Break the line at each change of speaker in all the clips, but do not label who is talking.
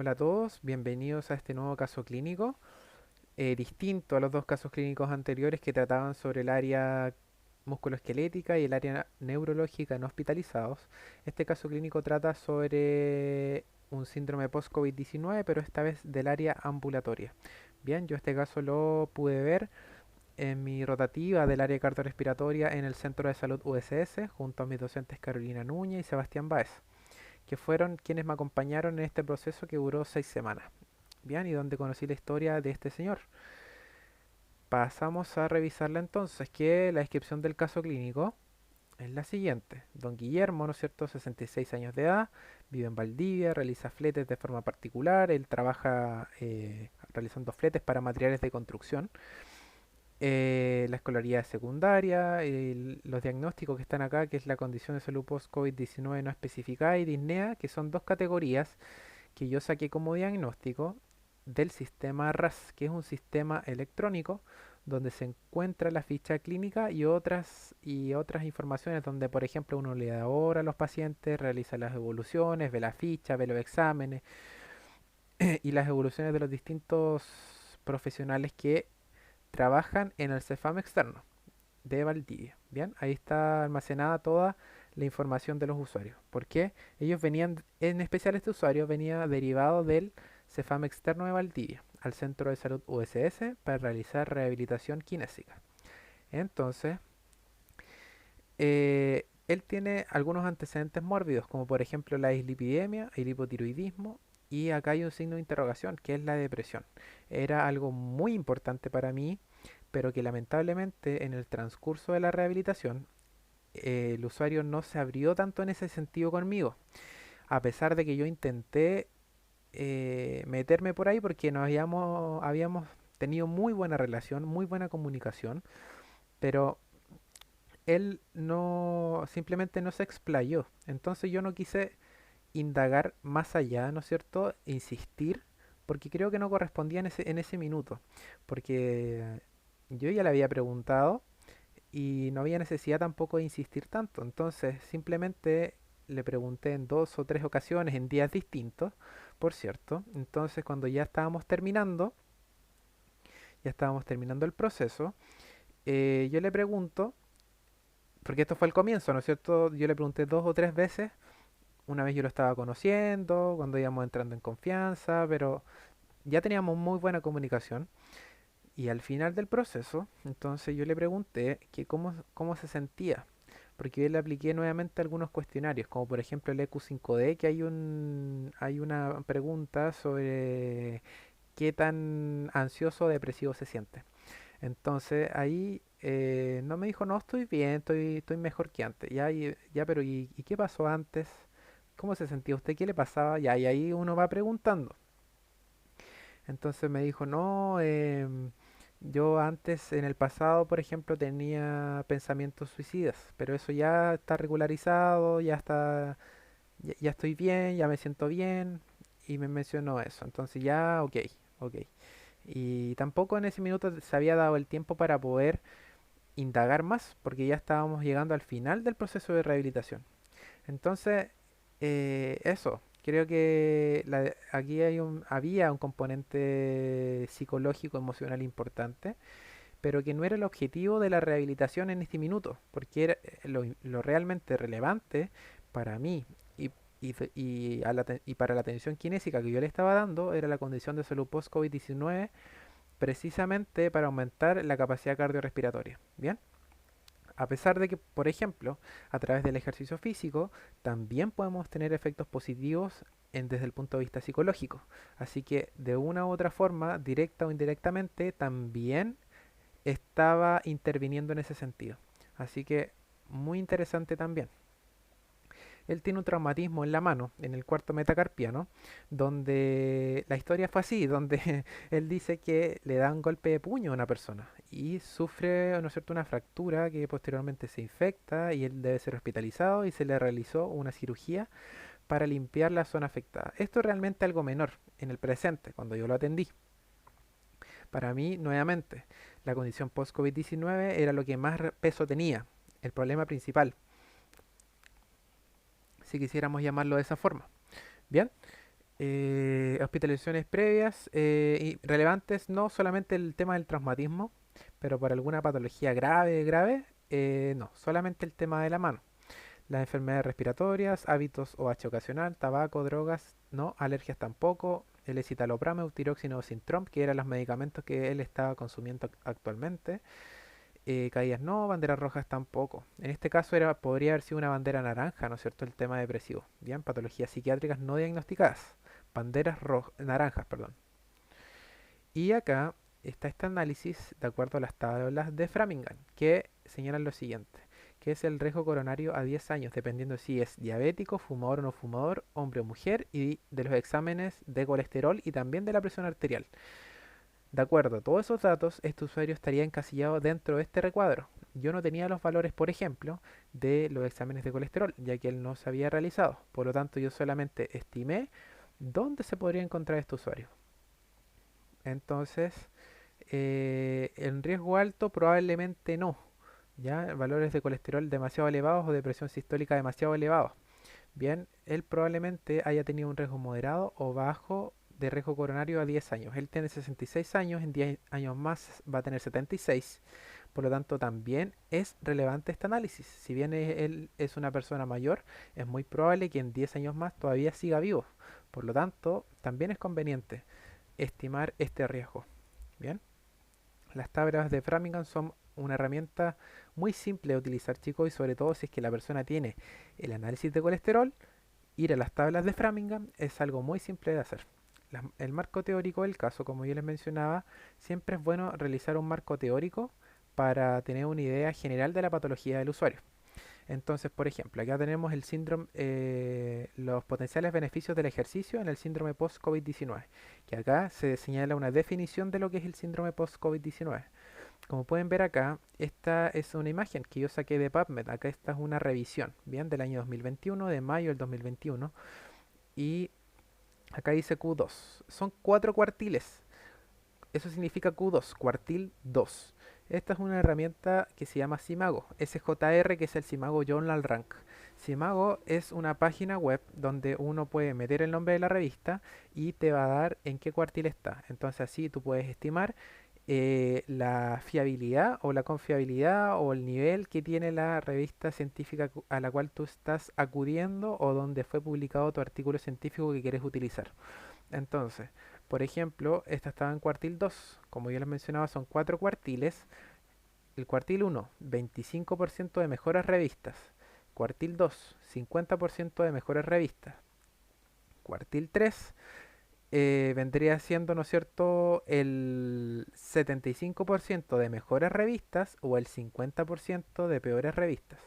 Hola a todos, bienvenidos a este nuevo caso clínico, distinto a los dos casos clínicos anteriores que trataban sobre el área musculoesquelética y el área neurológica no hospitalizados. Este caso clínico trata sobre un síndrome post-COVID-19, pero esta vez del área ambulatoria. Bien, yo este caso lo pude ver en mi rotativa del área cardiorrespiratoria en el Centro de Salud USS junto a mis docentes Carolina Núñez y Sebastián Báez, que fueron quienes me acompañaron en este proceso que duró 6 semanas. Bien, y donde conocí la historia de este señor. Pasamos a revisarla entonces, que la descripción del caso clínico es la siguiente. Don Guillermo, ¿no es cierto?, 66 años de edad, vive en Valdivia, realiza fletes de forma particular, él trabaja realizando fletes para materiales de construcción. La escolaridad secundaria, los diagnósticos que están acá, que es la condición de salud post-COVID-19 no especificada y disnea, que son dos categorías que yo saqué como diagnóstico del sistema RAS, que es un sistema electrónico donde se encuentra la ficha clínica y otras informaciones donde, por ejemplo, uno le da hora a los pacientes, realiza las evoluciones, ve la ficha, ve los exámenes y las evoluciones de los distintos profesionales que trabajan en el CEFAM externo de Valdivia. Bien, ahí está almacenada toda la información de los usuarios. ¿Por qué? Ellos venían, en especial este usuario, venía derivado del CEFAM externo de Valdivia al Centro de Salud USS para realizar rehabilitación kinésica. Entonces, él tiene algunos antecedentes mórbidos, como por ejemplo la dislipidemia, el hipotiroidismo, y acá hay un signo de interrogación, que es la depresión. Era algo muy importante para mí, pero que lamentablemente en el transcurso de la rehabilitación el usuario no se abrió tanto en ese sentido conmigo, a pesar de que yo intenté meterme por ahí porque habíamos tenido muy buena relación, muy buena comunicación, pero él no, simplemente no se explayó. Entonces yo no quise indagar más allá, ¿no es cierto? Insistir, porque creo que no correspondía en ese minuto, porque yo ya le había preguntado y no había necesidad tampoco de insistir tanto. Entonces simplemente le pregunté en 2 o 3 ocasiones, en días distintos, por cierto. Entonces cuando ya estábamos terminando el proceso, yo le pregunto, porque esto fue el comienzo, ¿no es cierto? Yo le pregunté 2 o 3 veces. Una vez yo lo estaba conociendo, cuando íbamos entrando en confianza, pero ya teníamos muy buena comunicación. Y al final del proceso, entonces yo le pregunté que cómo se sentía, porque yo le apliqué nuevamente algunos cuestionarios, como por ejemplo el EQ5D, que hay una pregunta sobre qué tan ansioso o depresivo se siente. Entonces ahí no me dijo, no, estoy bien, estoy mejor que antes. Ya, ya, pero ¿y qué pasó antes? ¿Cómo se sentía usted? ¿Qué le pasaba? Ya, y ahí uno va preguntando. Entonces me dijo, no, yo antes, en el pasado, por ejemplo, tenía pensamientos suicidas, pero eso ya está regularizado, ya estoy bien, ya me siento bien, y me mencionó eso. Entonces ya, ok, ok. Y tampoco en ese minuto se había dado el tiempo para poder indagar más, porque ya estábamos llegando al final del proceso de rehabilitación. Entonces, eso, creo que aquí había un componente psicológico, emocional importante, pero que no era el objetivo de la rehabilitación en este minuto, porque era lo realmente relevante para mí y para la atención kinésica que yo le estaba dando era la condición de salud post-COVID-19, precisamente para aumentar la capacidad cardiorrespiratoria. ¿Bien? A pesar de que, por ejemplo, a través del ejercicio físico, también podemos tener efectos positivos desde el punto de vista psicológico. Así que de una u otra forma, directa o indirectamente, también estaba interviniendo en ese sentido. Así que muy interesante también. Él tiene un traumatismo en la mano, en el cuarto metacarpiano, donde la historia fue así, donde él dice que le da un golpe de puño a una persona y sufre, ¿no es cierto?, una fractura que posteriormente se infecta y él debe ser hospitalizado y se le realizó una cirugía para limpiar la zona afectada. Esto es realmente algo menor en el presente, cuando yo lo atendí. Para mí, nuevamente, la condición post-COVID-19 era lo que más peso tenía, el problema principal, si quisiéramos llamarlo de esa forma. Bien, Hospitalizaciones previas y relevantes, no solamente el tema del traumatismo, pero por alguna patología grave, no, solamente el tema de la mano. Las enfermedades respiratorias, hábitos o H ocasional, tabaco, drogas, no, alergias tampoco, el escitalopram, eutiroxina o Sintrom, que eran los medicamentos que él estaba consumiendo actualmente. Caídas no, banderas rojas tampoco. En este caso podría haber sido una bandera naranja, ¿no es cierto? El tema depresivo. Bien, patologías psiquiátricas no diagnosticadas. Banderas naranjas, perdón. Y acá está este análisis de acuerdo a las tablas de Framingham, que señalan lo siguiente, que es el riesgo coronario a 10 años, dependiendo si es diabético, fumador o no fumador, hombre o mujer, y de los exámenes de colesterol y también de la presión arterial. De acuerdo a todos esos datos, este usuario estaría encasillado dentro de este recuadro. Yo no tenía los valores, por ejemplo, de los exámenes de colesterol, ya que él no se había realizado. Por lo tanto, yo solamente estimé dónde se podría encontrar este usuario. Entonces, en riesgo alto probablemente no. ¿Ya? Valores de colesterol demasiado elevados o de presión sistólica demasiado elevados. Bien, él probablemente haya tenido un riesgo moderado o bajo de riesgo coronario a 10 años. Él tiene 66 años, en 10 años más va a tener 76. Por lo tanto, también es relevante este análisis. Si bien él es una persona mayor, es muy probable que en 10 años más todavía siga vivo. Por lo tanto, también es conveniente estimar este riesgo. Bien, las tablas de Framingham son una herramienta muy simple de utilizar, chicos, y sobre todo si es que la persona tiene el análisis de colesterol, ir a las tablas de Framingham es algo muy simple de hacer. El marco teórico del caso, como yo les mencionaba, siempre es bueno realizar un marco teórico para tener una idea general de la patología del usuario. Entonces, por ejemplo, acá tenemos el síndrome, los potenciales beneficios del ejercicio en el síndrome post-COVID-19, que acá se señala una definición de lo que es el síndrome post-COVID-19. Como pueden ver acá, esta es una imagen que yo saqué de PubMed. Acá esta es una revisión, bien, del año 2021, de mayo del 2021. Y acá dice Q2. Son 4 cuartiles. Eso significa Q2, cuartil 2. Esta es una herramienta que se llama Simago, SJR, que es el Simago Journal Rank. Simago es una página web donde uno puede meter el nombre de la revista y te va a dar en qué cuartil está. Entonces así tú puedes estimar la fiabilidad o la confiabilidad o el nivel que tiene la revista científica a la cual tú estás acudiendo o donde fue publicado tu artículo científico que quieres utilizar. Entonces, por ejemplo, esta estaba en cuartil 2. Como ya les mencionaba, son 4 cuartiles. El cuartil 1, 25% de mejores revistas. Cuartil 2, 50% de mejores revistas. Cuartil 3, vendría siendo, ¿no es cierto?, el 75% de mejores revistas o el 50% de peores revistas.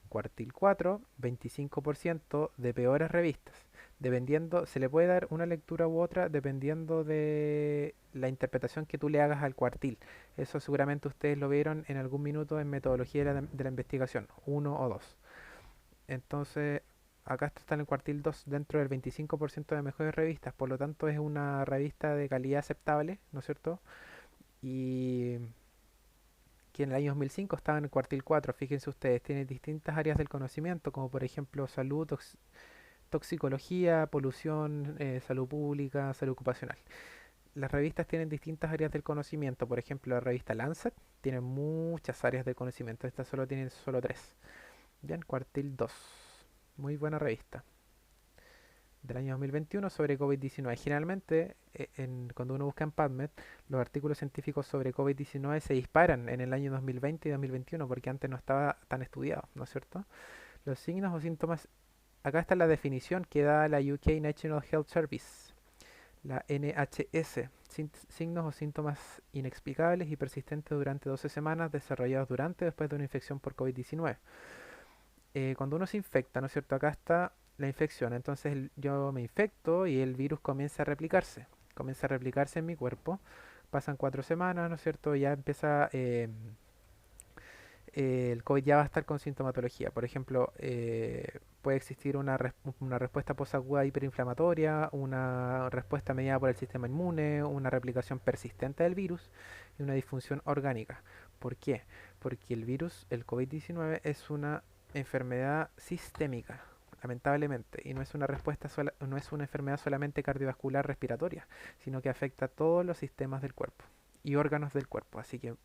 Cuartil 4, 25% de peores revistas. Dependiendo, se le puede dar una lectura u otra dependiendo de la interpretación que tú le hagas al cuartil. Eso seguramente ustedes lo vieron en algún minuto en metodología de la investigación, uno o dos. Entonces, acá está en el cuartil 2 dentro del 25% de mejores revistas, por lo tanto es una revista de calidad aceptable, ¿no es cierto? Y que en el año 2005 estaba en el cuartil 4, fíjense ustedes, tiene distintas áreas del conocimiento, como por ejemplo salud, toxicología, polución, salud pública, salud ocupacional. Las revistas tienen distintas áreas del conocimiento, por ejemplo la revista Lancet tiene muchas áreas de conocimiento, esta solo tiene solo tres. Bien, cuartil 2. Muy buena revista. Del año 2021 sobre COVID-19. Generalmente, cuando uno busca en PubMed, los artículos científicos sobre COVID-19 se disparan en el año 2020 y 2021 porque antes no estaba tan estudiado, ¿no es cierto? Los signos o síntomas, acá está la definición que da la UK National Health Service, la NHS. Signos o síntomas inexplicables y persistentes durante 12 semanas desarrollados durante o después de una infección por COVID-19. Cuando uno se infecta, ¿no es cierto? Acá está la infección. Entonces yo me infecto y el virus comienza a replicarse. Comienza a replicarse en mi cuerpo. Pasan 4 semanas, ¿no es cierto? Ya empieza, el COVID ya va a estar con sintomatología. Por ejemplo, puede existir una respuesta posaguda hiperinflamatoria, una respuesta mediada por el sistema inmune, una replicación persistente del virus y una disfunción orgánica. ¿Por qué? Porque el virus, el COVID-19, es una enfermedad sistémica. lamentablemente, y no es una no es una enfermedad solamente cardiovascular respiratoria, sino que afecta a todos los sistemas del cuerpo y órganos del cuerpo. Así que,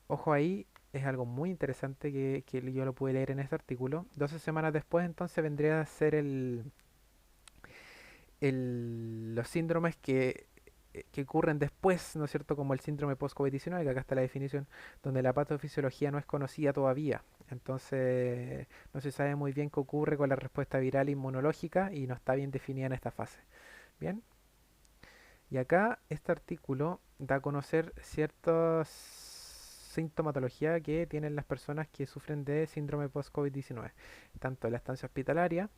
ojo ahí, es algo muy interesante que yo lo pude leer en este artículo. 12 semanas después, entonces, vendría a ser los síndromes que ocurren después, ¿no es cierto? Como el síndrome post-COVID-19, que acá está la definición, donde la patofisiología no es conocida todavía. Entonces, no se sabe muy bien qué ocurre con la respuesta viral inmunológica y no está bien definida en esta fase. Bien, y acá este artículo da a conocer ciertas sintomatología que tienen las personas que sufren de síndrome post-COVID-19, tanto en la estancia hospitalaria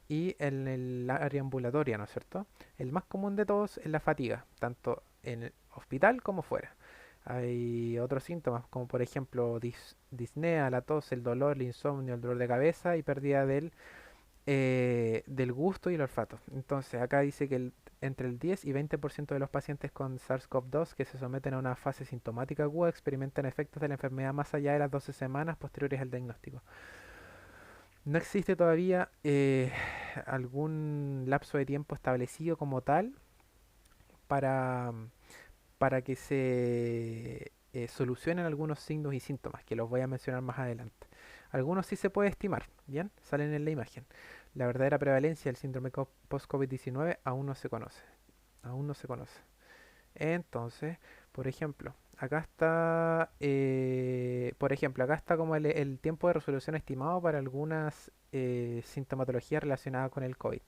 y en el área ambulatoria, ¿no es cierto? El más común de todos es la fatiga, tanto en el hospital como fuera. Hay otros síntomas, como por ejemplo disnea, la tos, el dolor, el insomnio, el dolor de cabeza y pérdida del gusto y el olfato. Entonces, acá dice que entre el 10 y 20% de los pacientes con SARS-CoV-2 que se someten a una fase sintomática aguda experimentan efectos de la enfermedad más allá de las 12 semanas posteriores al diagnóstico. No existe todavía algún lapso de tiempo establecido como tal para, para que se solucionen algunos signos y síntomas, que los voy a mencionar más adelante. Algunos sí se puede estimar, ¿bien? Salen en la imagen. La verdadera prevalencia del síndrome post-COVID-19 aún no se conoce. Aún no se conoce. Entonces, por ejemplo, acá está como el tiempo de resolución estimado para algunas sintomatologías relacionadas con el COVID.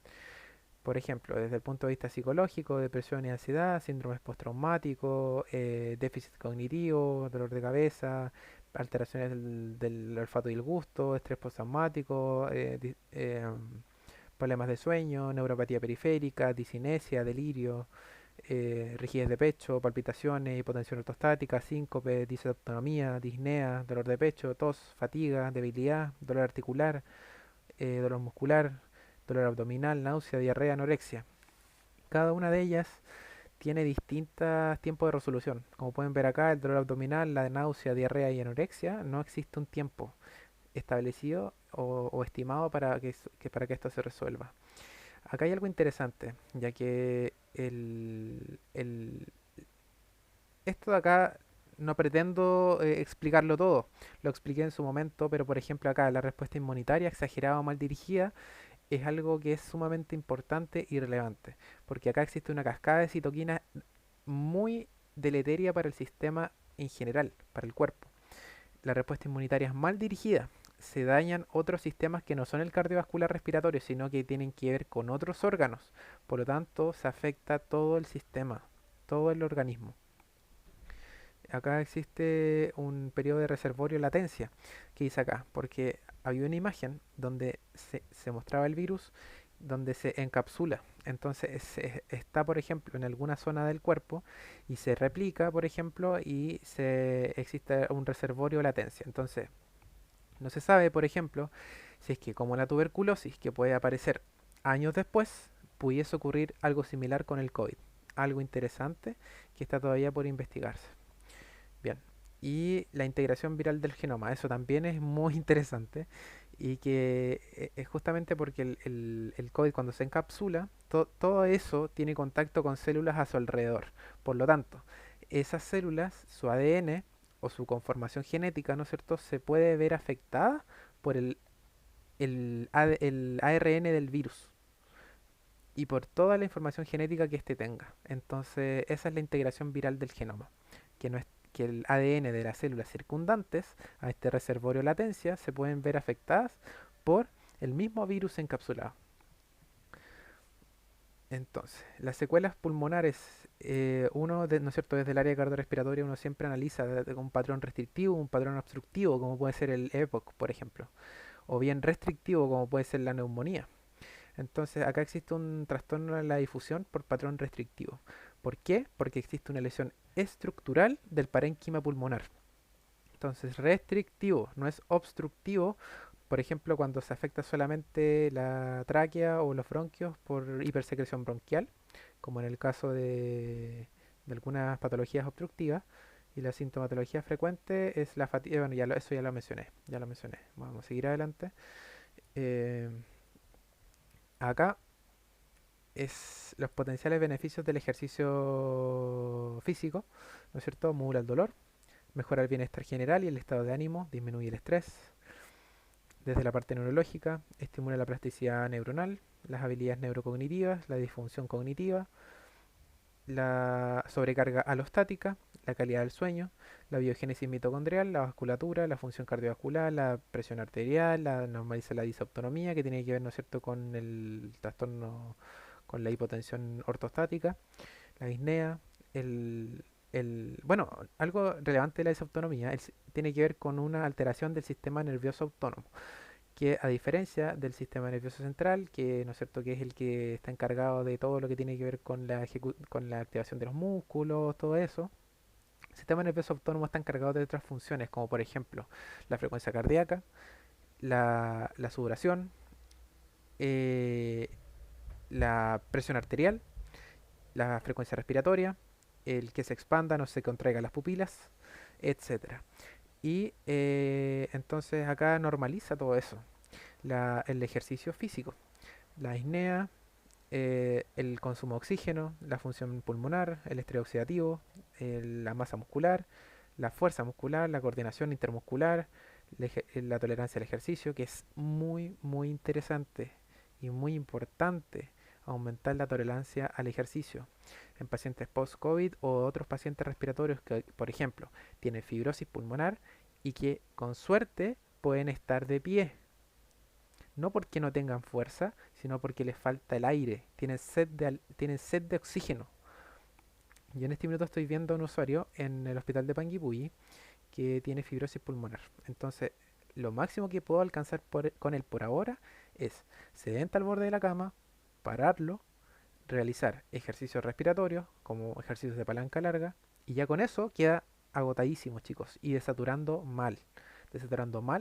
Por ejemplo, desde el punto de vista psicológico, depresión y ansiedad, síndromes postraumáticos, déficit cognitivo, dolor de cabeza, alteraciones del olfato y el gusto, estrés postraumático, problemas de sueño, neuropatía periférica, disinesia, delirio, rigidez de pecho, palpitaciones, hipotensión ortostática, síncope, disautonomía, disnea, dolor de pecho, tos, fatiga, debilidad, dolor articular, dolor muscular, dolor abdominal, náusea, diarrea, anorexia. Cada una de ellas tiene distintos tiempos de resolución. Como pueden ver acá, el dolor abdominal, la náusea, diarrea y anorexia, no existe un tiempo establecido o estimado para que esto se resuelva. Acá hay algo interesante, ya que esto de acá no pretendo explicarlo todo, lo expliqué en su momento, pero por ejemplo acá la respuesta inmunitaria exagerada o mal dirigida es algo que es sumamente importante y relevante, porque acá existe una cascada de citoquinas muy deleteria para el sistema en general, para el cuerpo. La respuesta inmunitaria es mal dirigida, se dañan otros sistemas que no son el cardiovascular respiratorio, sino que tienen que ver con otros órganos. Por lo tanto, se afecta todo el sistema, todo el organismo. Acá existe un periodo de reservorio latencia, que dice acá, porque había una imagen donde se mostraba el virus, donde se encapsula. Entonces está, por ejemplo, en alguna zona del cuerpo y se replica, por ejemplo, y existe un reservorio de latencia. Entonces, no se sabe, por ejemplo, si es que como la tuberculosis, que puede aparecer años después, pudiese ocurrir algo similar con el COVID. Algo interesante que está todavía por investigarse. Bien. Y la integración viral del genoma, eso también es muy interesante y que es justamente porque el COVID cuando se encapsula, todo eso tiene contacto con células a su alrededor. Por lo tanto, esas células, su ADN o su conformación genética, ¿no es cierto?, se puede ver afectada por el ARN del virus y por toda la información genética que éste tenga. Entonces, esa es la integración viral del genoma, que no es que el ADN de las células circundantes a este reservorio de latencia se pueden ver afectadas por el mismo virus encapsulado. Entonces, las secuelas pulmonares, ¿no es cierto? Desde el área cardiorrespiratoria uno siempre analiza un patrón restrictivo, un patrón obstructivo, como puede ser el EPOC, por ejemplo, o bien restrictivo, como puede ser la neumonía. Entonces, acá existe un trastorno en la difusión por patrón restrictivo. ¿Por qué? Porque existe una lesión estructural del parénquima pulmonar. Entonces, restrictivo, no es obstructivo. Por ejemplo, cuando se afecta solamente la tráquea o los bronquios por hipersecreción bronquial, como en el caso de algunas patologías obstructivas. Y la sintomatología frecuente es la fatiga. Bueno, eso ya lo mencioné, ya lo mencioné. Vamos a seguir adelante. Eh, Acá es los potenciales beneficios del ejercicio físico, ¿no es cierto? Modula el dolor, mejora el bienestar general y el estado de ánimo, disminuye el estrés. Desde la parte neurológica, estimula la plasticidad neuronal, las habilidades neurocognitivas, la disfunción cognitiva, la sobrecarga alostática, la calidad del sueño, la biogénesis mitocondrial, la vasculatura, la función cardiovascular, la presión arterial, la normaliza la disautonomía, que tiene que ver, ¿no es cierto?, con el trastorno, con la hipotensión ortostática, la disnea, bueno, algo relevante de la disautonomía tiene que ver con una alteración del sistema nervioso autónomo, que a diferencia del sistema nervioso central, que no es cierto que es el que está encargado de todo lo que tiene que ver con con la activación de los músculos, todo eso, el sistema nervioso autónomo está encargado de otras funciones, como por ejemplo la frecuencia cardíaca, la sudoración, eh, la presión arterial, la frecuencia respiratoria, el que se expandan o se contraigan las pupilas, etcétera. Y entonces acá normaliza todo eso, el ejercicio físico, la disnea, el consumo de oxígeno, la función pulmonar, el estrés oxidativo, la masa muscular, la fuerza muscular, la coordinación intermuscular, la tolerancia al ejercicio, que es muy interesante y muy importante aumentar la tolerancia al ejercicio en pacientes post-COVID o otros pacientes respiratorios que, por ejemplo, tienen fibrosis pulmonar y que con suerte pueden estar de pie, no porque no tengan fuerza, sino porque les falta el aire, tienen sed de oxígeno. Yo en este minuto estoy viendo a un usuario en el hospital de Panguipulli que tiene fibrosis pulmonar. Entonces, lo máximo que puedo alcanzar con él por ahora es sedenta al borde de la cama, pararlo, realizar ejercicios respiratorios como ejercicios de palanca larga y ya con eso queda agotadísimo, chicos, y desaturando mal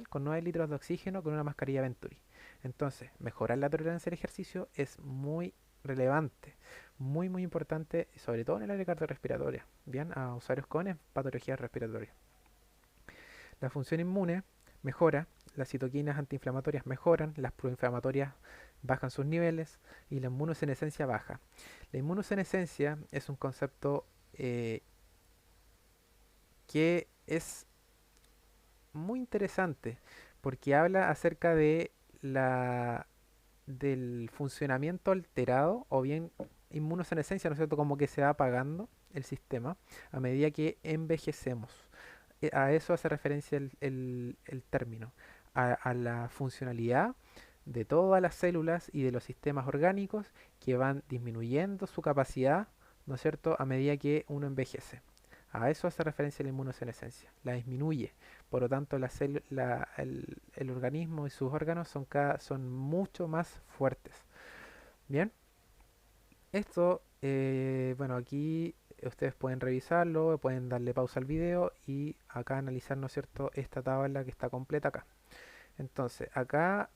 con 9 litros de oxígeno con una mascarilla Venturi. Entonces, mejorar la tolerancia al ejercicio es muy relevante, muy importante, sobre todo en el área cardiorrespiratoria, bien, a usuarios con patologías respiratorias. La función inmune mejora, las citoquinas antiinflamatorias mejoran, las proinflamatorias bajan sus niveles y la inmunosenescencia baja. La inmunosenescencia es un concepto que es muy interesante porque habla acerca de la del funcionamiento alterado o bien inmunosenescencia, ¿no es cierto? Como que se va apagando el sistema a medida que envejecemos. A eso hace referencia el término, a la funcionalidad de todas las células y de los sistemas orgánicos que van disminuyendo su capacidad, ¿no es cierto?, a medida que uno envejece. A eso hace referencia la inmunosenescencia, la disminuye. Por lo tanto, el organismo y sus órganos son mucho más fuertes. Bien, esto, bueno, aquí ustedes pueden revisarlo, pueden darle pausa al video y acá analizar, ¿no es cierto?, esta tabla que está completa acá. Entonces, acá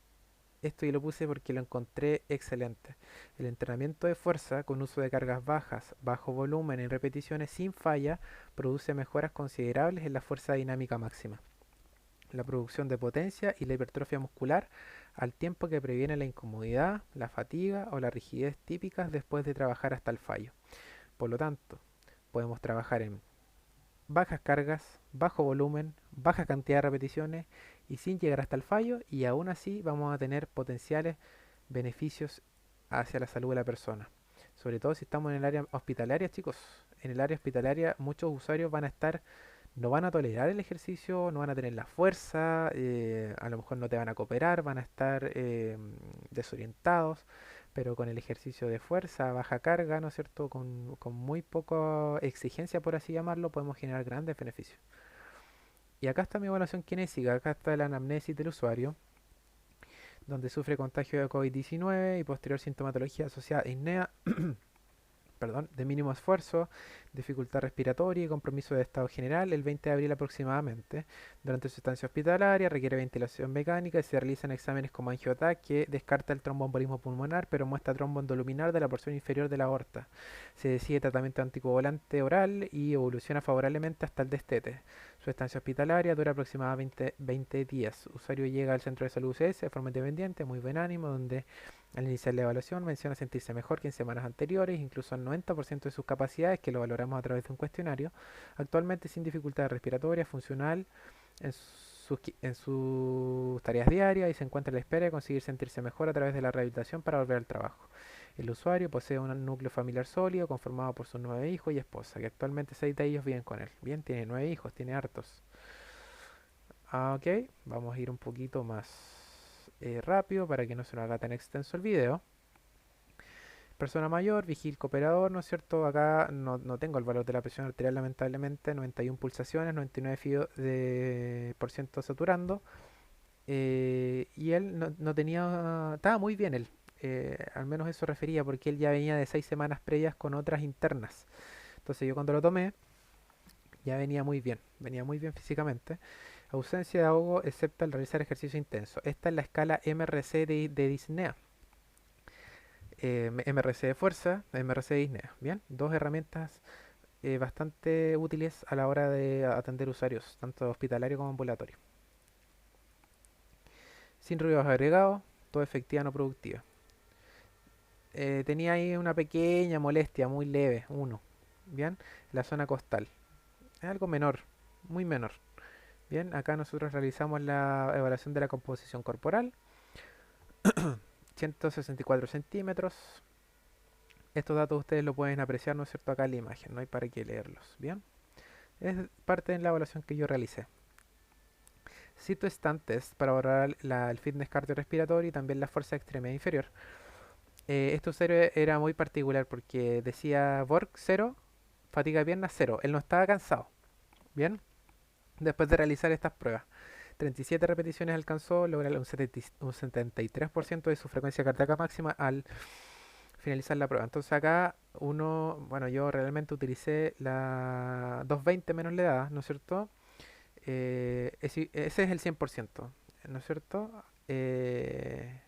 esto yo lo puse porque lo encontré excelente. El entrenamiento de fuerza con uso de cargas bajas, bajo volumen y repeticiones sin falla produce mejoras considerables en la fuerza dinámica máxima, la producción de potencia y la hipertrofia muscular, al tiempo que previene la incomodidad, la fatiga o la rigidez típicas después de trabajar hasta el fallo. Por lo tanto, podemos trabajar en bajas cargas, bajo volumen, baja cantidad de repeticiones y sin llegar hasta el fallo, y aún así vamos a tener potenciales beneficios hacia la salud de la persona. Sobre todo si estamos en el área hospitalaria, chicos. En el área hospitalaria muchos usuarios no van a tolerar el ejercicio, no van a tener la fuerza, a lo mejor no te van a cooperar, van a estar desorientados, pero con el ejercicio de fuerza, baja carga, ¿no es cierto? Con muy poca exigencia, por así llamarlo, podemos generar grandes beneficios. Y acá está mi evaluación kinésica, acá está la anamnesis del usuario, donde sufre contagio de COVID-19 y posterior sintomatología asociada a disnea, perdón, de mínimo esfuerzo, dificultad respiratoria y compromiso de estado general el 20 de abril aproximadamente. Durante su estancia hospitalaria requiere ventilación mecánica y se realizan exámenes como angioTAC que descarta el tromboembolismo pulmonar pero muestra trombo endoluminar de la porción inferior de la aorta. Se decide tratamiento anticoagulante oral y evoluciona favorablemente hasta el destete. Su estancia hospitalaria dura aproximadamente 20 días. Usuario llega al centro de salud UCS de forma independiente, muy buen ánimo, donde al iniciar la evaluación menciona sentirse mejor que en semanas anteriores, incluso el 90% de sus capacidades, que lo valoramos a través de un cuestionario, actualmente sin dificultades respiratorias, funcional en sus tareas diarias y se encuentra a la espera de conseguir sentirse mejor a través de la rehabilitación para volver al trabajo. El usuario posee un núcleo familiar sólido conformado por sus 9 hijos y esposa, que actualmente 6 de ellos viven con él. Bien, tiene 9 hijos, tiene hartos. Ok, vamos a ir un poquito más rápido para que no se nos haga tan extenso el video. Persona mayor, vigil cooperador, ¿no es cierto? Acá no tengo el valor de la presión arterial, lamentablemente. 91 pulsaciones, 99 por ciento saturando. Y él no tenía. Estaba muy bien él. Al menos eso refería, porque él ya venía de 6 semanas previas con otras internas. Entonces yo cuando lo tomé, ya venía muy bien físicamente. Ausencia de ahogo excepto al realizar ejercicio intenso. Esta es la escala MRC de disnea. MRC de fuerza, MRC de disnea. Bien, dos herramientas bastante útiles a la hora de atender usuarios, tanto hospitalario como ambulatorio. Sin ruidos agregados, todo efectiva no productiva. Tenía ahí una pequeña molestia muy leve, uno, bien, la zona costal. Es algo menor, muy menor. Bien, acá nosotros realizamos la evaluación de la composición corporal, 164 centímetros. Estos datos ustedes lo pueden apreciar, ¿no es cierto?, acá en la imagen, no hay para qué leerlos. Bien, es parte de la evaluación que yo realicé. Cito stand test para valorar el fitness cardiorrespiratorio y también la fuerza extrema inferior. Este usuario era muy particular porque decía Borg 0, fatiga de piernas 0. Él no estaba cansado. Bien, después de realizar estas pruebas. 37 repeticiones alcanzó, lograr un 73% de su frecuencia cardíaca máxima al finalizar la prueba. Entonces acá bueno, yo realmente utilicé la 220 menos la edad, ¿no es cierto? Ese es el 100%, ¿no es cierto?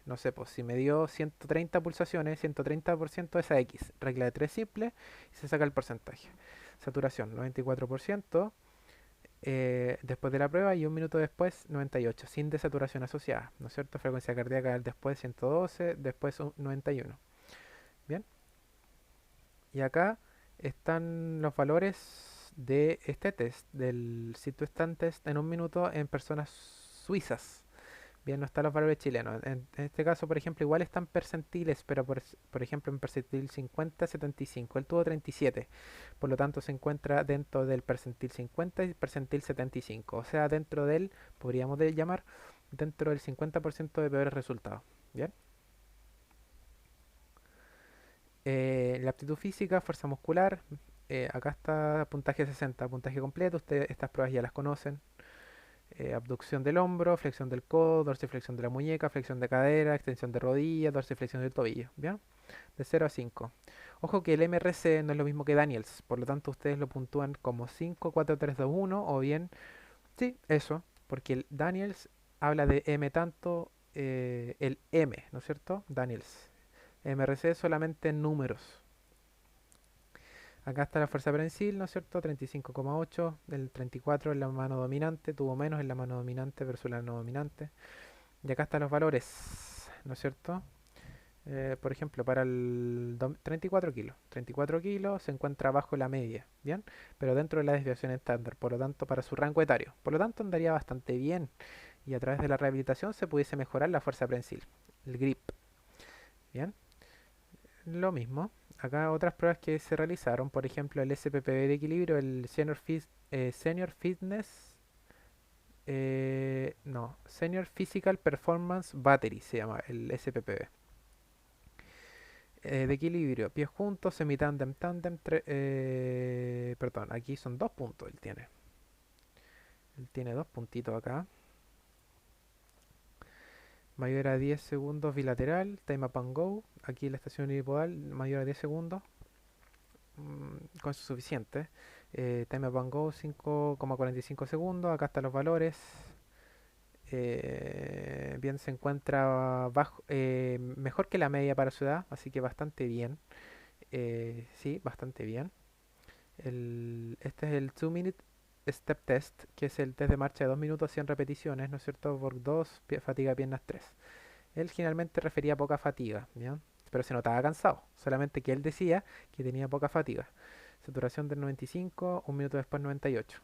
No sé, pues si me dio 130 pulsaciones, 130% es a X, regla de 3 simple, y se saca el porcentaje. Saturación, 94%, después de la prueba y un minuto después 98, sin desaturación asociada, ¿no es cierto? Frecuencia cardíaca después 112, después 91. Bien, y acá están los valores de este test, del sitio stand test en un minuto en personas suizas. Bien, no están los valores chilenos. En este caso, por ejemplo, igual están percentiles, pero por ejemplo en percentil 50-75. Él tuvo 37, por lo tanto se encuentra dentro del percentil 50 y percentil 75. O sea, dentro del, podríamos llamar, dentro del 50% de peores resultados. Bien. La aptitud física, fuerza muscular. Acá está puntaje 60, puntaje completo. Ustedes estas pruebas ya las conocen. Abducción del hombro, flexión del codo, dorsiflexión de la muñeca, flexión de cadera, extensión de rodilla, dorsiflexión del tobillo. ¿Bien? De 0 a 5. Ojo que el MRC no es lo mismo que Daniels, por lo tanto ustedes lo puntúan como 5, 4, 3, 2, 1 o bien, sí, eso, porque el Daniels habla de M tanto, el M, ¿no es cierto? Daniels. MRC solamente en números. Acá está la fuerza prensil, ¿no es cierto? 35,8, el 34 en la mano dominante, tuvo menos en la mano dominante versus la no dominante. Y acá están los valores, ¿no es cierto? Por ejemplo, para el 34 kilos. 34 kilos se encuentra bajo la media, ¿bien? Pero dentro de la desviación estándar, por lo tanto, para su rango etario. Por lo tanto, andaría bastante bien. Y a través de la rehabilitación se pudiese mejorar la fuerza prensil, el grip, ¿bien? Lo mismo. Acá otras pruebas que se realizaron, por ejemplo, el SPPB de equilibrio, el Senior Fitness, no, Senior Physical Performance Battery se llama el SPPB. De equilibrio, pies juntos, semitandem, tandem, perdón, aquí son 2 puntos él tiene. Él tiene 2 puntitos acá. Mayor a 10 segundos bilateral, time up and go. Aquí la estación unipodal, mayor a 10 segundos. Con eso es suficiente. Time up and go 5,45 segundos. Acá están los valores. Bien, se encuentra mejor que la media para su edad, así que bastante bien. Sí, bastante bien. Este es el 2 minute. Step Test, que es el test de marcha de 2 minutos 100 repeticiones, ¿no es cierto? Por 2, fatiga piernas 3. Él generalmente refería poca fatiga, ¿ya? Pero se notaba cansado, solamente que él decía que tenía poca fatiga. Saturación del 95, un minuto después 98.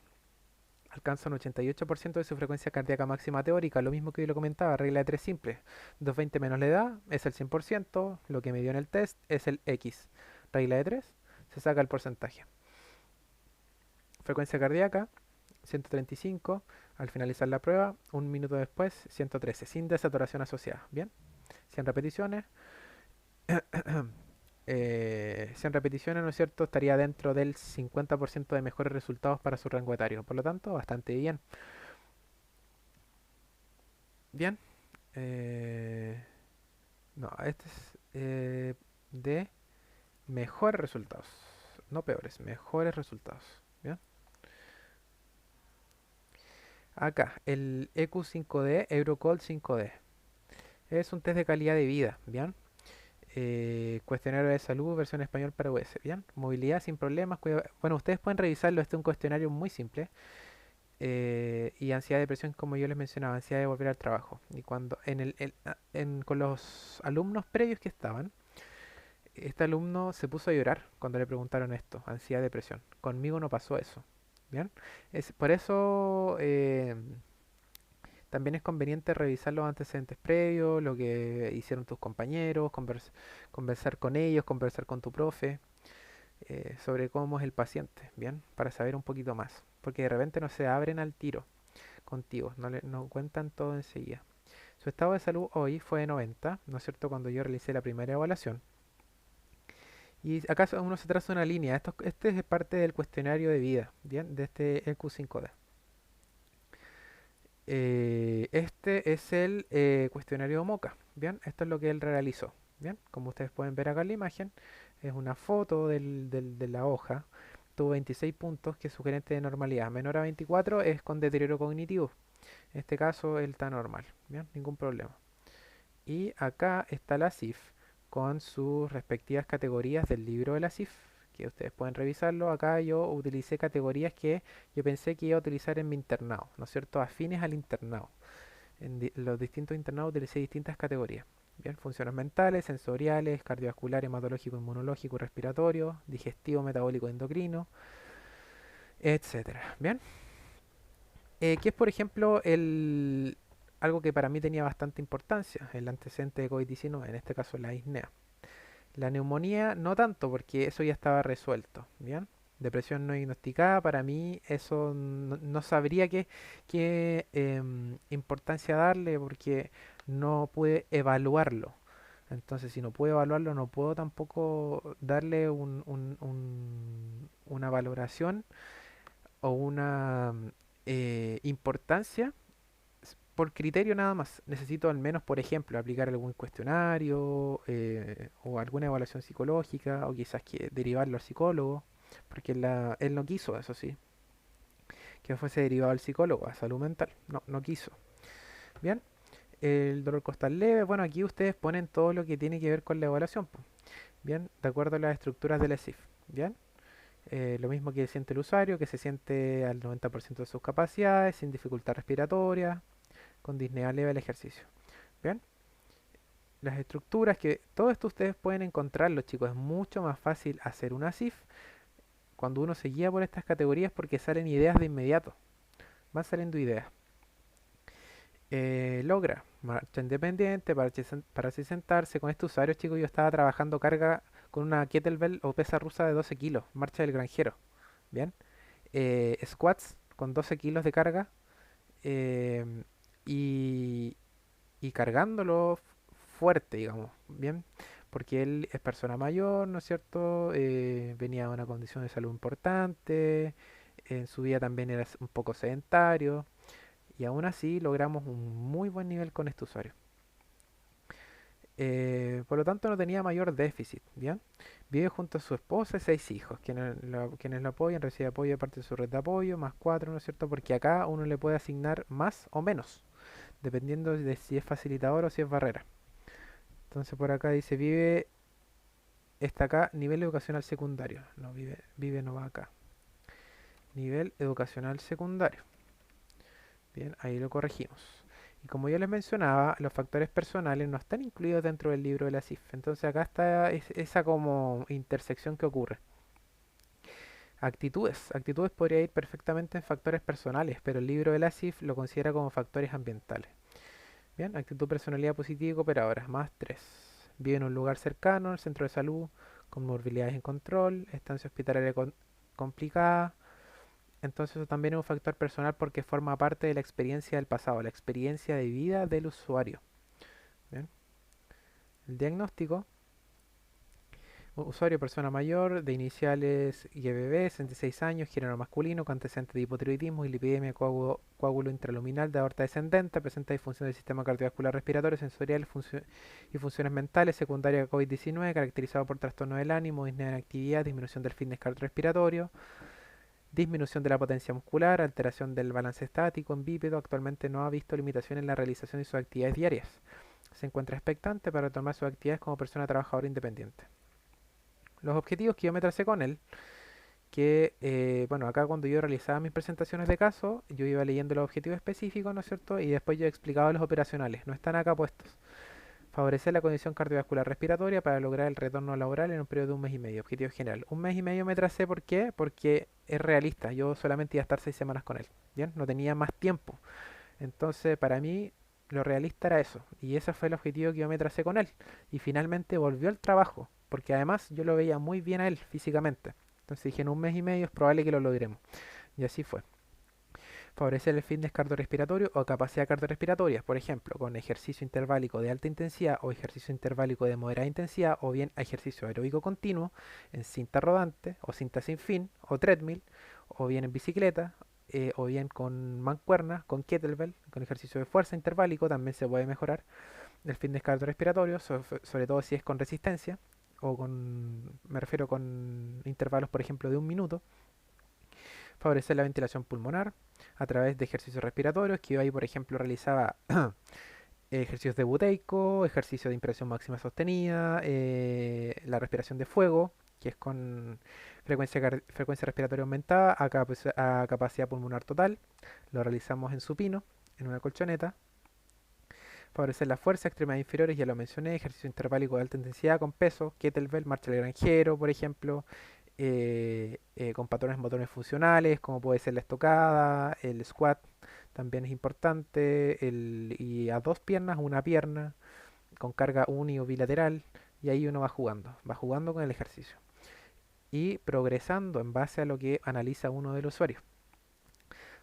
Alcanza un 88% de su frecuencia cardíaca máxima teórica, lo mismo que yo lo comentaba, regla de 3 simple. 220 menos la edad es el 100%, lo que me dio en el test es el X. Regla de 3, se saca el porcentaje. Frecuencia cardíaca, 135. Al finalizar la prueba, un minuto después, 113, sin desaturación asociada. Bien, 100 repeticiones. 100 repeticiones, ¿no es cierto? Estaría dentro del 50% de mejores resultados para su rango etario. Por lo tanto, bastante bien. Bien. eh, no, este es de mejores resultados. No peores, mejores resultados. Bien. Acá, el EQ5D, Eurocall 5D. Es un test de calidad de vida. Bien. Cuestionario de salud, versión español para US. Bien. Movilidad sin problemas. Bueno, ustedes pueden revisarlo. Este es un cuestionario muy simple. Y ansiedad, depresión, como yo les mencionaba, ansiedad de volver al trabajo. Y cuando con los alumnos previos que estaban, este alumno se puso a llorar cuando le preguntaron esto, ansiedad, depresión. Conmigo no pasó eso. Bien, por eso también es conveniente revisar los antecedentes previos, lo que hicieron tus compañeros, conversar con ellos, conversar con tu profe sobre cómo es el paciente, bien, para saber un poquito más, porque de repente no se abren al tiro contigo, no cuentan todo enseguida. Su estado de salud hoy fue de 90, ¿no es cierto? Cuando yo realicé la primera evaluación. Y acá uno se traza una línea. Este es parte del cuestionario de vida, ¿bien? De este EQ5D. Este es el cuestionario MOCA, ¿bien? Esto es lo que él realizó, ¿bien? Como ustedes pueden ver acá en la imagen, es una foto de la hoja. Tuvo 26 puntos, que es sugerente de normalidad. Menor a 24 es con deterioro cognitivo. En este caso, él está normal, ¿bien? Ningún problema. Y acá está la CIF con sus respectivas categorías del libro de la CIF, que ustedes pueden revisarlo. Acá yo utilicé categorías que yo pensé que iba a utilizar en mi internado, ¿no es cierto? Afines al internado. En los distintos internados utilicé distintas categorías. Bien, funciones mentales, sensoriales, cardiovascular, hematológico, inmunológico, respiratorio, digestivo, metabólico, endocrino, etcétera. Bien, que es por ejemplo algo que para mí tenía bastante importancia, el antecedente de COVID-19, en este caso la isnea. La neumonía no tanto, porque eso ya estaba resuelto, ¿bien? Depresión no diagnosticada, para mí eso no sabría qué importancia darle porque no pude evaluarlo. Entonces, si no puedo evaluarlo, no puedo tampoco darle una valoración o una importancia por criterio nada más. Necesito al menos, por ejemplo, aplicar algún cuestionario o alguna evaluación psicológica o quizás que derivarlo al psicólogo, porque él no quiso, eso sí, que fuese derivado al psicólogo, a salud mental. No, no quiso. Bien, el dolor costal leve, bueno, aquí ustedes ponen todo lo que tiene que ver con la evaluación, po. Bien, de acuerdo a las estructuras de la ESIF. Bien, lo mismo que siente el usuario, que se siente al 90% de sus capacidades, sin dificultad respiratoria, con disnea leve al ejercicio. Bien, las estructuras que todo esto ustedes pueden encontrarlo, chicos. Es mucho más fácil hacer una CIF cuando uno se guía por estas categorías porque salen ideas de inmediato. Van saliendo ideas. Logra marcha independiente, para así sentarse. Con este usuario, chicos, yo estaba trabajando carga con una kettlebell o pesa rusa de 12 kilos, marcha del granjero. Bien, squats con 12 kilos de carga em, y, y cargándolo fuerte, digamos, bien, porque él es persona mayor, ¿no es cierto? Venía de una condición de salud importante, en su vida también era un poco sedentario, y aún así logramos un muy buen nivel con este usuario. Por lo tanto, no tenía mayor déficit, ¿bien? Vive junto a su esposa y 6 hijos, quienes lo apoyan, recibe apoyo de parte de su red de apoyo, más 4, ¿no es cierto? Porque acá uno le puede asignar más o menos, dependiendo de si es facilitador o si es barrera. Entonces por acá dice está acá, nivel educacional secundario. No, vive no va acá. Nivel educacional secundario. Bien, ahí lo corregimos. Y como yo les mencionaba, los factores personales no están incluidos dentro del libro de la CIF. Entonces acá está esa como intersección que ocurre. Actitudes. Actitudes podría ir perfectamente en factores personales, pero el libro de la CIF lo considera como factores ambientales. Bien, actitud, personalidad positiva y cooperadora. Más 3. Vive en un lugar cercano, al centro de salud, con morbilidades en control, estancia hospitalaria complicada. Entonces eso también es un factor personal porque forma parte de la experiencia del pasado, la experiencia de vida del usuario. Bien. El diagnóstico. Usuario, persona mayor, de iniciales YBB, 66 años, género masculino, con antecedentes de hipotiroidismo y lipidemia, coágulo intraluminal de aorta descendente, presenta disfunción del sistema cardiovascular respiratorio, sensorial y funciones mentales, secundaria a COVID-19, caracterizado por trastorno del ánimo, disnea en actividad, disminución del fitness cardiorrespiratorio, disminución de la potencia muscular, alteración del balance estático en bípedo, actualmente no ha visto limitación en la realización de sus actividades diarias. Se encuentra expectante para retomar sus actividades como persona trabajadora independiente. Los objetivos que yo me tracé con él, que, bueno, acá cuando yo realizaba mis presentaciones de caso, yo iba leyendo los objetivos específicos, ¿no es cierto? Y después yo explicaba los operacionales, no están acá puestos. Favorecer la condición cardiovascular respiratoria para lograr el retorno laboral en un periodo de un mes y medio. Objetivo general. Un mes y medio me tracé, ¿por qué? Porque es realista. Yo solamente iba a estar 6 semanas con él. Bien, no tenía más tiempo. Entonces, para mí, lo realista era eso. Y ese fue el objetivo que yo me tracé con él. Y finalmente volvió al trabajo. Porque además yo lo veía muy bien a él físicamente. Entonces dije, en un mes y medio es probable que lo logremos. Y así fue. Favorecer el fitness cardiorrespiratorio o capacidad cardiorrespiratoria, por ejemplo, con ejercicio interválico de alta intensidad o ejercicio interválico de moderada intensidad o bien ejercicio aeróbico continuo en cinta rodante o cinta sin fin o treadmill o bien en bicicleta o bien con mancuerna, con kettlebell, con ejercicio de fuerza interválico también se puede mejorar el fitness cardiorrespiratorio, sobre todo si es con resistencia o con, me refiero con intervalos por ejemplo de un minuto. Favorecer la ventilación pulmonar a través de ejercicios respiratorios, que yo ahí, por ejemplo, realizaba ejercicios de buteico, ejercicio de impresión máxima sostenida, la respiración de fuego, que es con frecuencia respiratoria aumentada a capacidad pulmonar total. Lo realizamos en supino, en una colchoneta. Favorecer la fuerza, extremidades inferiores, ya lo mencioné, ejercicio interválico de alta intensidad con peso, kettlebell, marcha del granjero, por ejemplo, con patrones motores funcionales, como puede ser la estocada, el squat también es importante, y a dos piernas, una pierna, con carga uni o bilateral, y ahí uno va jugando con el ejercicio y progresando en base a lo que analiza uno del usuario.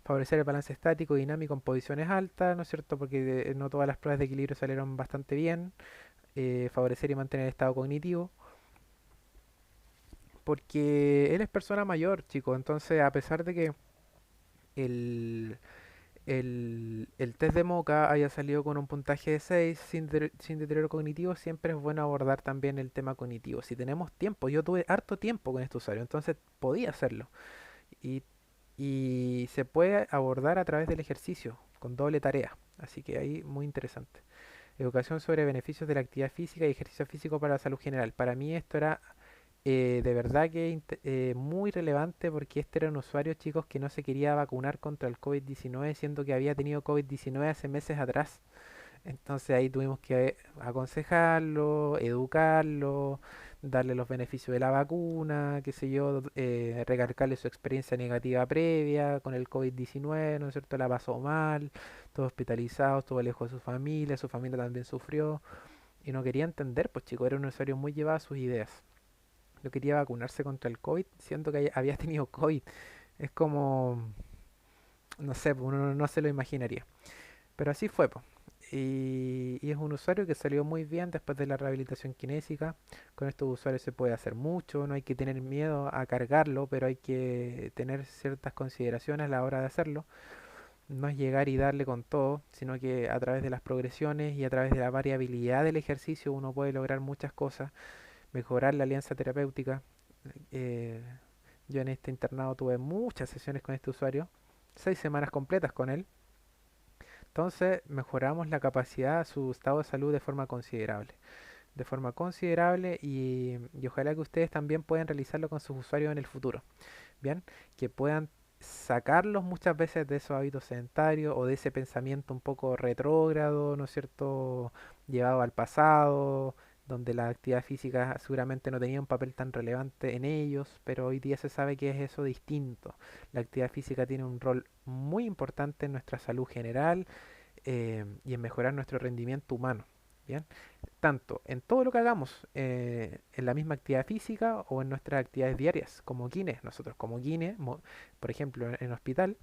Favorecer el balance estático y dinámico en posiciones altas, ¿no es cierto? Porque no todas las pruebas de equilibrio salieron bastante bien. Favorecer y mantener el estado cognitivo porque él es persona mayor, chicos. Entonces, a pesar de que el, el test de Moca haya salido con un puntaje de 6 sin deterioro cognitivo, siempre es bueno abordar también el tema cognitivo. Si tenemos tiempo, yo tuve harto tiempo con este usuario, entonces podía hacerlo. Y, y se puede abordar a través del ejercicio, con doble tarea. Así que ahí muy interesante. Educación sobre beneficios de la actividad física y ejercicio físico para la salud general. Para mí esto era de verdad que muy relevante porque este era un usuario, chicos, que no se quería vacunar contra el COVID-19, siendo que había tenido COVID-19 hace meses atrás. Entonces ahí tuvimos que aconsejarlo, educarlo, darle los beneficios de la vacuna, qué sé yo, recalcarle su experiencia negativa previa con el COVID-19, ¿no es cierto? La pasó mal, todo hospitalizado, estuvo lejos de su familia también sufrió y no quería entender, pues chicos, era un usuario muy llevado a sus ideas. Yo quería vacunarse contra el COVID, siento que había tenido COVID. Es como, no sé, pues, uno no se lo imaginaría. Pero así fue, pues. Y es un usuario que salió muy bien después de la rehabilitación kinésica. Con estos usuarios se puede hacer mucho, no hay que tener miedo a cargarlo, pero hay que tener ciertas consideraciones a la hora de hacerlo. No es llegar y darle con todo, sino que a través de las progresiones y a través de la variabilidad del ejercicio uno puede lograr muchas cosas, mejorar la alianza terapéutica. Eh, yo en este internado tuve muchas sesiones con este usuario, 6 semanas completas con él. Entonces mejoramos la capacidad, su estado de salud de forma considerable. De forma considerable y ojalá que ustedes también puedan realizarlo con sus usuarios en el futuro. Bien, que puedan sacarlos muchas veces de esos hábitos sedentarios o de ese pensamiento un poco retrógrado, ¿no es cierto?, llevado al pasado, donde la actividad física seguramente no tenía un papel tan relevante en ellos, pero hoy día se sabe que es eso distinto. La actividad física tiene un rol muy importante en nuestra salud general, y en mejorar nuestro rendimiento humano. ¿Bien? Tanto en todo lo que hagamos, en la misma actividad física o en nuestras actividades diarias, como kines. Nosotros como kines, por ejemplo, en el hospital,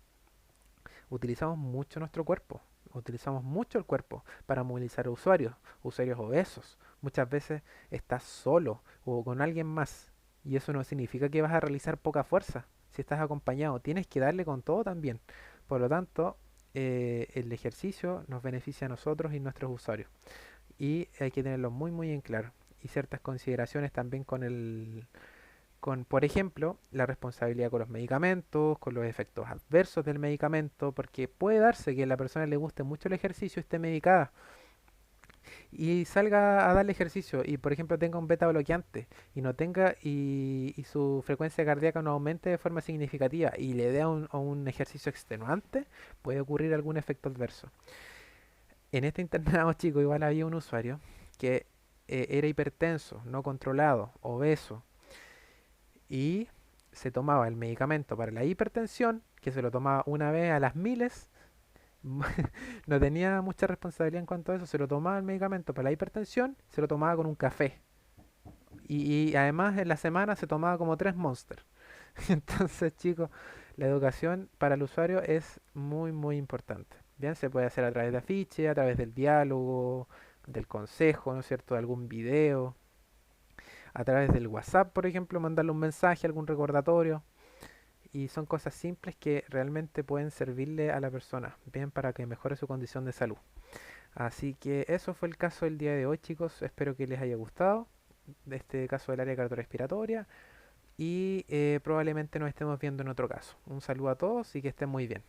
utilizamos mucho nuestro cuerpo. Utilizamos mucho el cuerpo para movilizar a usuarios, usuarios obesos. Muchas veces estás solo o con alguien más. Y eso no significa que vas a realizar poca fuerza. Si estás acompañado, tienes que darle con todo también. Por lo tanto, el ejercicio nos beneficia a nosotros y nuestros usuarios. Y hay que tenerlo muy muy en claro. Y ciertas consideraciones también con, por ejemplo, la responsabilidad con los medicamentos, con los efectos adversos del medicamento, porque puede darse que a la persona le guste mucho el ejercicio, esté medicada y salga a darle ejercicio y por ejemplo tenga un beta bloqueante y no tenga y su frecuencia cardíaca no aumente de forma significativa y le dé a un ejercicio extenuante, puede ocurrir algún efecto adverso. En este internado, chico, igual había un usuario que era hipertenso, no controlado, obeso, y se tomaba el medicamento para la hipertensión, que se lo tomaba una vez a las miles, no tenía mucha responsabilidad en cuanto a eso, se lo tomaba el medicamento para la hipertensión, se lo tomaba con un café. Y además en la semana se tomaba como tres Monster. Entonces, chicos, la educación para el usuario es muy, muy importante. Bien, se puede hacer a través de afiche, a través del diálogo, del consejo, ¿no es cierto?, de algún video, a través del WhatsApp, por ejemplo, mandarle un mensaje, algún recordatorio. Y son cosas simples que realmente pueden servirle a la persona, bien, para que mejore su condición de salud. Así que eso fue el caso del día de hoy, chicos. Espero que les haya gustado de este caso del área cardiorrespiratoria y probablemente nos estemos viendo en otro caso. Un saludo a todos y que estén muy bien.